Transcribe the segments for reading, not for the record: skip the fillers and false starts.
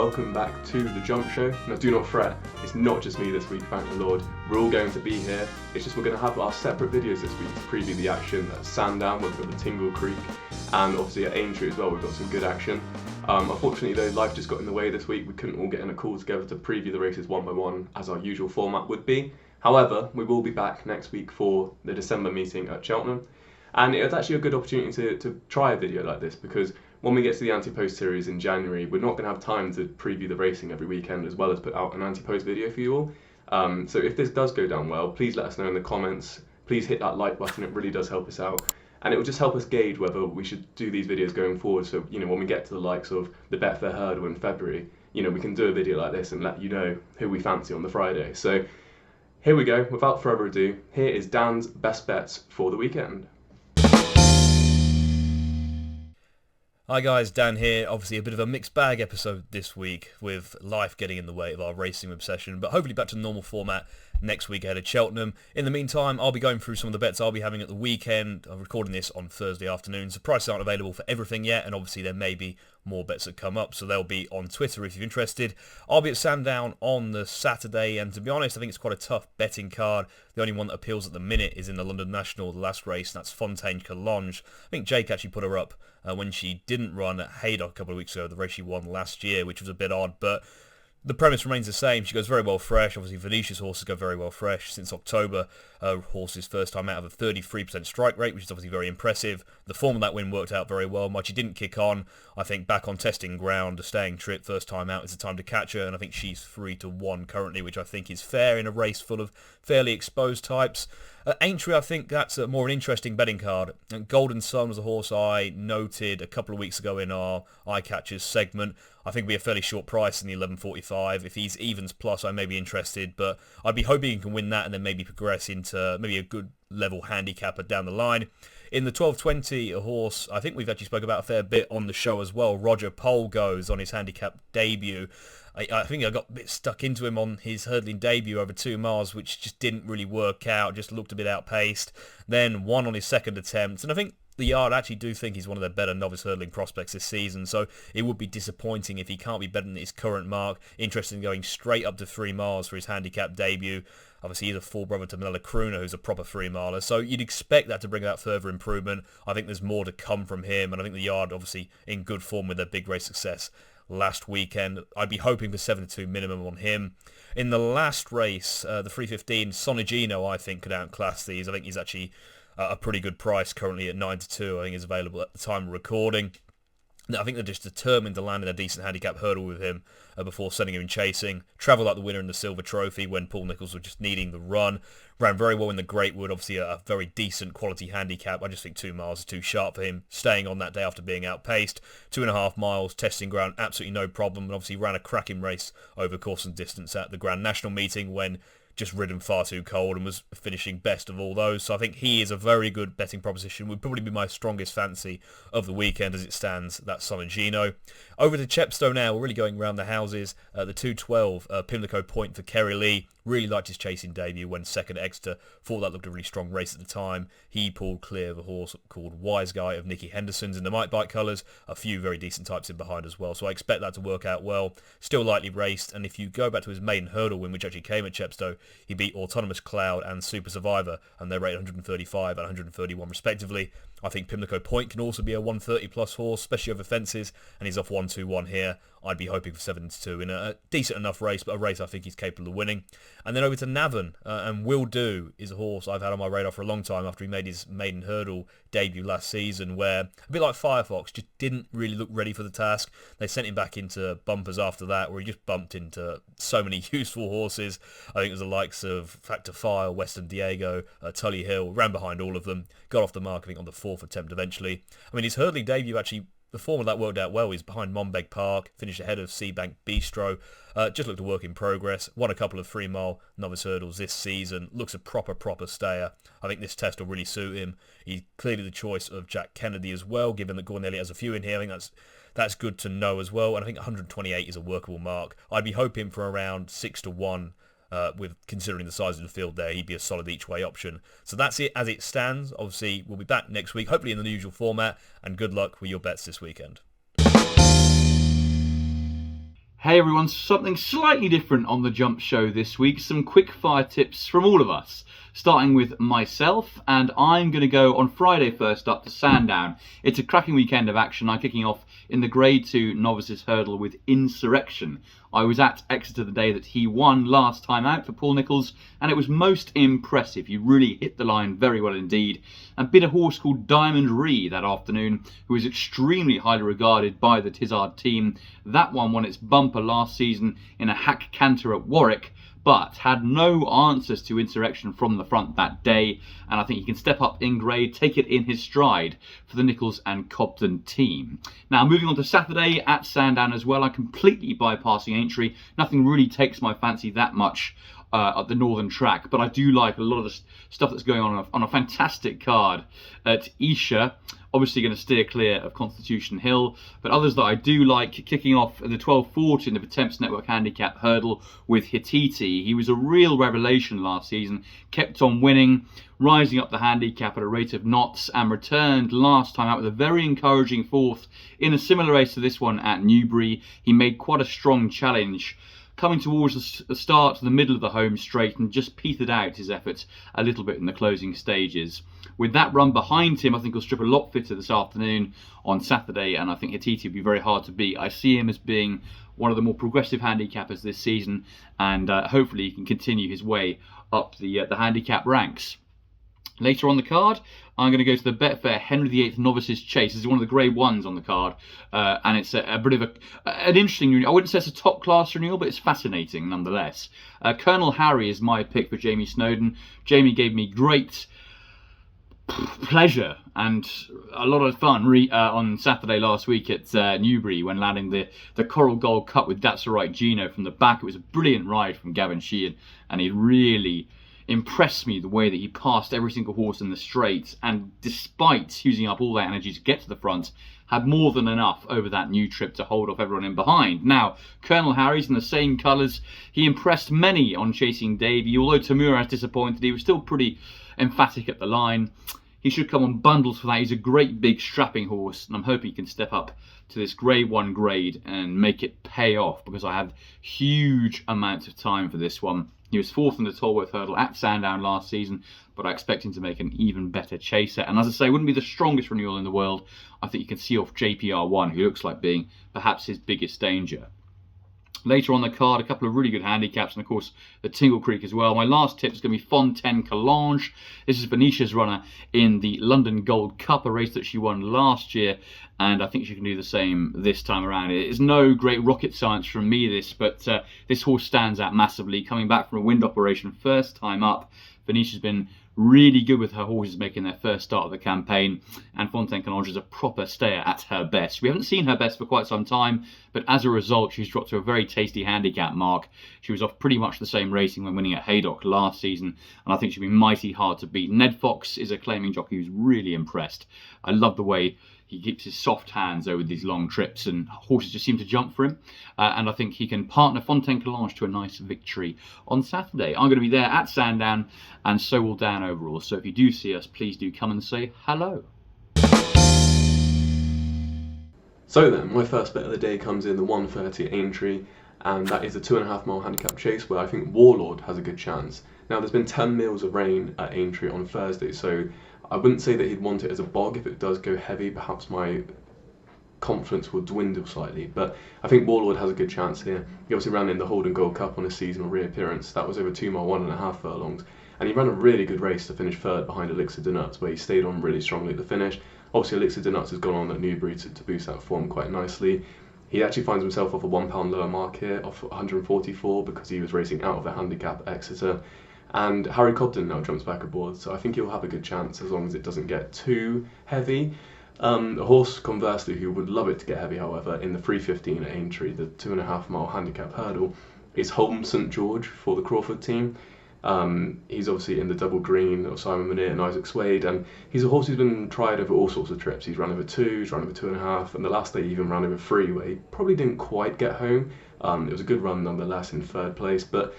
welcome back to the Jump Show. Now do not fret, it's not just me this week, thank the Lord. We're all going to be here. It's just we're going to have our separate videos this week to preview the action at Sandown. We've got the Tingle Creek, and obviously at Aintree as well, we've got some good action. Unfortunately though, life just got in the way this week. We couldn't all get in a call together to preview the races one by one as our usual format would be. However, we will be back next week for the December meeting at Cheltenham. And it's actually a good opportunity to try a video like this, because when we get to the Ante-Post series in January, we're not going to have time to preview the racing every weekend as well as put out an Ante-Post video for you all. So if this does go down well, please let us know in the comments. Please hit that like button, it really does help us out. And it will just help us gauge whether we should do these videos going forward. So, when we get to the likes of the Betfair Hurdle in February, we can do a video like this and let you know who we fancy on the Friday. So here we go, without further ado, here is Dan's best bets for the weekend. Hi guys, Dan here. Obviously a bit of a mixed bag episode this week with life getting in the way of our racing obsession, but hopefully back to the normal format next week ahead of Cheltenham. In the meantime, I'll be going through some of the bets I'll be having at the weekend. I'm recording this on Thursday afternoon, so prices aren't available for everything yet, and obviously there may be more bets that come up, so they'll be on Twitter if you're interested. I'll be at Sandown on the Saturday, and to be honest, I think it's quite a tough betting card. The only one that appeals at the minute is in the London National, the last race, and that's Fontaine Collonges. I think Jake actually put her up when she didn't run at Haydock a couple of weeks ago, the race she won last year, which was a bit odd, but the premise remains the same. She goes very well fresh. Obviously, Venetia's horses go very well fresh. Since October, her horse's first time out of a 33% strike rate, which is obviously very impressive. The form of that win worked out very well. Much she didn't kick on. I think back on testing ground, a staying trip, first time out is the time to catch her, and I think she's 3-1 currently, which I think is fair in a race full of fairly exposed types. Aintree, I think that's more an interesting betting card. And Golden Sun was a horse I noted a couple of weeks ago in our Eye Catchers segment. I think it'll be a fairly short price in the 11.45. If he's evens plus, I may be interested, but I'd be hoping he can win that and then maybe progress into maybe a good level handicapper down the line. In the 12.20, a horse I think we've actually spoke about a fair bit on the show as well. Roger Pole goes on his handicap debut. I think I got a bit stuck into him on his hurdling debut over 2 miles, which just didn't really work out, just looked a bit outpaced. Then won on his second attempt, and I think the yard actually do think he's one of their better novice hurdling prospects this season, so it would be disappointing if he can't be better than his current mark. Interested in going straight up to 3 miles for his handicap debut. Obviously, he's a full brother to Manila Crooner, who's a proper 3-miler, so you'd expect that to bring about further improvement. I think there's more to come from him, and I think the yard obviously in good form with their big race success last weekend. I'd be hoping for 7-2 minimum on him. In the last race, the 3.15, Sonigino I think could outclass these. I think he's actually a pretty good price currently at 9-2. I think is available at the time of recording. I think they're just determined to land in a decent handicap hurdle with him before sending him chasing. Travelled like the winner in the Silver Trophy when Paul Nicholls was just needing the run. Ran very well in the Great Wood, obviously a very decent quality handicap. I just think 2 miles is too sharp for him, staying on that day after being outpaced. 2.5 miles, testing ground, absolutely no problem. And obviously ran a cracking race over course and distance at the Grand National meeting when just ridden far too cold and was finishing best of all those. So I think he is a very good betting proposition. Would probably be my strongest fancy of the weekend as it stands, that Sonigino. Over to Chepstow now. We're really going around the houses. The 2.12 Pimlico Point for Kerry Lee. Really liked his chasing debut when second at Exeter. Thought that looked a really strong race at the time. He pulled clear of a horse called Wise Guy of Nicky Henderson's in the Mike Bite colours. A few very decent types in behind as well. So I expect that to work out well. Still lightly raced. And if you go back to his maiden hurdle win, which actually came at Chepstow, he beat Autonomous Cloud and Super Survivor, and they're rated 135 and 131 respectively. I think Pimlico Point can also be a 130 plus horse, especially over fences, and he's off 1-2-1 here. I'd be hoping for 7-2 in a decent enough race, but a race I think he's capable of winning. And then over to Navan, and Will Do is a horse I've had on my radar for a long time after he made his maiden hurdle debut last season, where, a bit like Firefox, just didn't really look ready for the task. They sent him back into bumpers after that, where he just bumped into so many useful horses. I think it was the likes of Factor File, Western Diego, Tully Hill, ran behind all of them, got off the mark, I think, on the 4th attempt eventually. I mean, his hurdling debut actually, the form of that worked out well. He's behind Monbeg Park, finished ahead of Seabank Bistro. Just looked a work in progress. Won a couple of 3-mile novice hurdles this season. Looks a proper stayer. I think this test will really suit him. He's clearly the choice of Jack Kennedy as well, given that Gordon Elliott has a few in here. I think that's good to know as well. And I think 128 is a workable mark. I'd be hoping for around 6-1. With considering the size of the field there, he'd be a solid each way option. So that's it as it stands. Obviously, we'll be back next week, hopefully in the usual format, and good luck with your bets this weekend. Hey everyone, something slightly different on the Jump Show this week. Some quick fire tips from all of us, starting with myself, and I'm going to go on Friday first up to Sandown. It's a cracking weekend of action. I'm kicking off in the Grade 2 Novices Hurdle with Insurrection. I was at Exeter the day that he won last time out for Paul Nicholls, and it was most impressive. He really hit the line very well indeed, and beat a horse called Diamond Ree that afternoon, who is extremely highly regarded by the Tizard team. That one won its bumper last season in a hack canter at Warwick, but had no answers to Insurrection from the front that day, and I think he can step up in grade, take it in his stride for the Nicholls and Cobden team. Now moving on to Saturday at Sandown as well, I'm completely bypassing Aintree. Nothing really takes my fancy that much at the northern track, but I do like a lot of the stuff that's going on a fantastic card at Esher. Obviously going to steer clear of Constitution Hill, but others that I do like, kicking off the 12:40 of the Temps Network Handicap Hurdle with Hititi. He was a real revelation last season, kept on winning, rising up the handicap at a rate of knots, and returned last time out with a very encouraging fourth in a similar race to this one at Newbury. He made quite a strong challenge, coming towards the start to the middle of the home straight, and just petered out his efforts a little bit in the closing stages. With that run behind him, I think he'll strip a lot fitter this afternoon on Saturday, and I think Hititi will be very hard to beat. I see him as being one of the more progressive handicappers this season, and hopefully he can continue his way up the handicap ranks. Later on the card, I'm going to go to the Betfair Henry VIII Novices Chase. This is one of the Grade 1s on the card, and it's a bit of an interesting renewal. I wouldn't say it's a top-class renewal, but it's fascinating nonetheless. Colonel Harry is my pick for Jamie Snowden. Jamie gave me great pleasure and a lot of fun on Saturday last week at Newbury when landing the Coral Gold Cup with That's Alright Gino from the back. It was a brilliant ride from Gavin Sheehan, and he really impressed me the way that he passed every single horse in the straight, and despite using up all that energy to get to the front, had more than enough over that new trip to hold off everyone in behind. Now, Colonel Harry's in the same colours. He impressed many on Chasing Davy. Although Tamura has disappointed, he was still pretty emphatic at the line. He should come on bundles for that. He's a great big strapping horse, and I'm hoping he can step up to this Grade 1 grade and make it pay off, because I have huge amounts of time for this one. He was fourth in the Tolworth Hurdle at Sandown last season, but I expect him to make an even better chaser. And as I say, wouldn't be the strongest renewal in the world. I think you can see off JPR1, who looks like being perhaps his biggest danger. Later on the card, a couple of really good handicaps, and of course the Tingle Creek as well. My last tip is going to be Fontaine Calange. This is Venetia's runner in the London Gold Cup, a race that she won last year, and I think she can do the same this time around. It is no great rocket science from me, but this horse stands out massively. Coming back from a wind operation, first time up, Venetia's been really good with her horses making their first start of the campaign, and Fontaine Calange is a proper stayer at her best. We haven't seen her best for quite some time, but as a result she's dropped to a very tasty handicap mark. She was off pretty much the same racing when winning at Haydock last season, and I think she'll be mighty hard to beat. Ned Fox is a claiming jockey who's really impressed. I love the way he keeps his soft hands over these long trips, and horses just seem to jump for him. And I think he can partner Fontaine Calange to a nice victory on Saturday. I'm going to be there at Sandown, and so will Dan Overall. So if you do see us, please do come and say hello. So then, my first bet of the day comes in the 1:30 at Aintree, and that is a 2.5 mile handicap chase where I think Warlord has a good chance. Now, there's been 10 mils of rain at Aintree on Thursday, so I wouldn't say that he'd want it as a bog. If it does go heavy, perhaps my confidence will dwindle slightly, but I think Warlord has a good chance here. He obviously ran in the Holden Gold Cup on his seasonal reappearance. That was over 2 mile, 1.5 furlongs, and he ran a really good race to finish third behind Elixir de Nuts, where he stayed on really strongly at the finish. Obviously, Elixir de Nuts has gone on at Newbury to boost that form quite nicely. He actually finds himself off a £1 lower mark here, off 144, because he was racing out of a handicap at Exeter. And Harry Cobden now jumps back aboard, so I think he'll have a good chance as long as it doesn't get too heavy. A horse, conversely, who would love it to get heavy, however, in the 3:15 at Aintree, the 2.5 mile handicap hurdle, is Holmes St George for the Crawford team. He's obviously in the double green of Simon Munir and Isaac Swade, and he's a horse who's been tried over all sorts of trips. He's run over 2, he's run over 2.5, and the last day he even ran over 3, where he probably didn't quite get home. It was a good run nonetheless in third place, but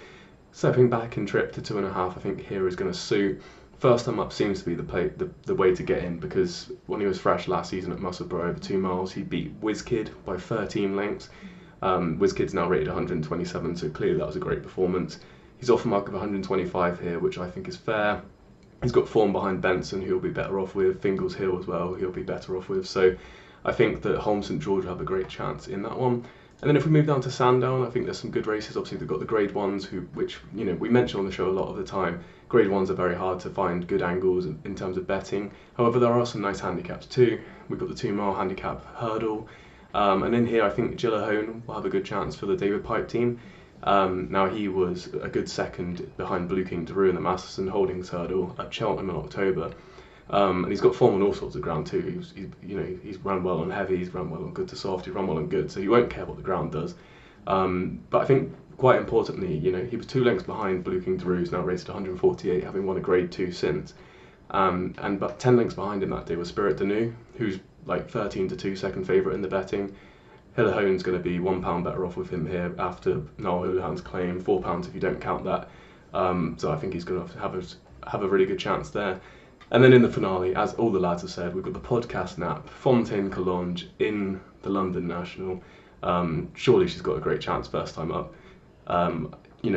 stepping back in trip to 2.5, I think here is going to suit. First time up seems to be the way to get in, because when he was fresh last season at Musselburgh over 2 miles, he beat WizKid by 13 lengths. WizKid's now rated 127, so clearly that was a great performance. He's off a mark of 125 here, which I think is fair. He's got form behind Benson, who he'll be better off with. Fingles Hill as well, he'll be better off with. So I think that Holmes St George will have a great chance in that one. And then if we move down to Sandown, I think there's some good races. Obviously, they've got the Grade 1s, which we mention on the show a lot of the time. Grade 1s are very hard to find good angles in terms of betting. However, there are some nice handicaps too. We've got the 2 mile handicap hurdle. And in here, I think Gillahone will have a good chance for the David Pipe team. Now, he was a good second behind Blue King Daru in the Masterson Holdings hurdle at Cheltenham in October. And he's got form on all sorts of ground too. He's run well on heavy, he's run well on good to soft, he's run well on good, so you won't care what the ground does. But I think quite importantly, he was 2 lengths behind Blue King Daru, who's now rated 148, having won a Grade 2 since. But 10 lengths behind him that day was Spirit Danu, who's like 13-2 second favourite in the betting. Hillahone's going to be £1 better off with him here after Noel Houlihan's claim, £4 if you don't count that. So I think he's going to have a really good chance there. And then in the finale, as all the lads have said, we've got the podcast nap, Fontaine Collonges in the London National. Surely she's got a great chance first time up.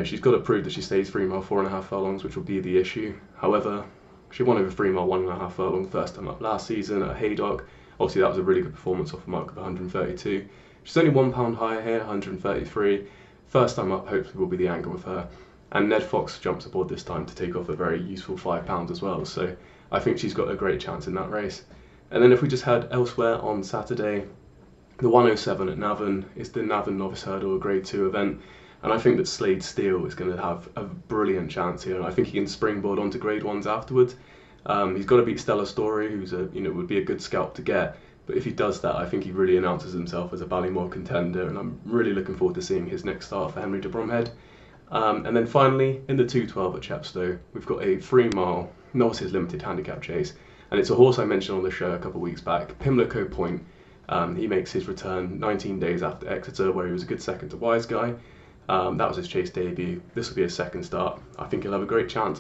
She's got to prove that she stays 3 mile 4.5 furlongs, which will be the issue. However, she won over 3 mile 1.5 furlong first time up last season at Haydock. Obviously that was a really good performance off a mark of 132. She's only £1 higher here, 133. First time up hopefully will be the angle with her. And Ned Fox jumps aboard this time to take off a very useful £5 as well. So I think she's got a great chance in that race. And then if we just head elsewhere on Saturday, the 107 at Navan is the Navan Novice Hurdle, a Grade 2 event. And I think that Slade Steele is going to have a brilliant chance here. And I think he can springboard onto Grade 1s afterwards. He's got to beat Stella Story, who's would be a good scalp to get. But if he does that, I think he really announces himself as a Ballymore contender, and I'm really looking forward to seeing his next start for Henry de Bromhead. And then finally, in the 212 at Chepstow, we've got a 3 mile Novices Limited Handicap Chase, and it's a horse I mentioned on the show a couple of weeks back, Pimlico Point. He makes his return 19 days after Exeter, where he was a good second to Wise Guy. That was his chase debut. This will be his second start. I think he'll have a great chance.